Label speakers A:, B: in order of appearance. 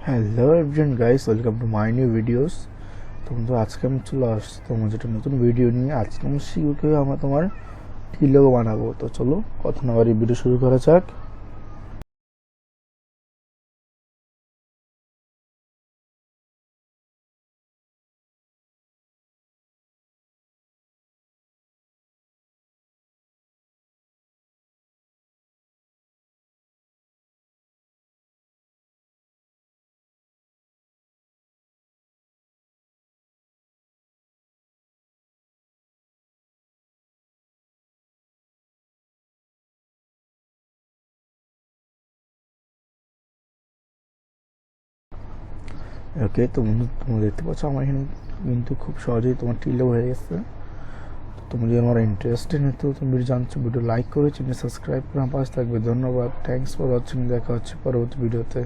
A: Hello everyone guys, welcome to my new videos. তো বন্ধু, আজকে আমি চলে আসছি তোমার যেটা নতুন ভিডিও নিয়ে। আজকে আমি শিখবো কীভাবে আমরা তোমার টি লোগো বানাবো। তো চলো কথা না বাড়ি ভিডিও শুরু করা যাক। ওকে, তো বন্ধু তোমরা দেখতে পাচ্ছ আমার এখানে কিন্তু খুব সহজেই তোমার টি লোগো হয়ে গেছে। তো তুমি যদি আমার ইন্টারেস্টেড নিতে তুমি ভিডিও জানছো, ভিডিও লাইক করে চ্যানেল সাবস্ক্রাইব করে আমার পাশে থাকবে। ধন্যবাদ, থ্যাংকস ফর ওয়াচিং। দেখা হচ্ছে পরবর্তী ভিডিওতে।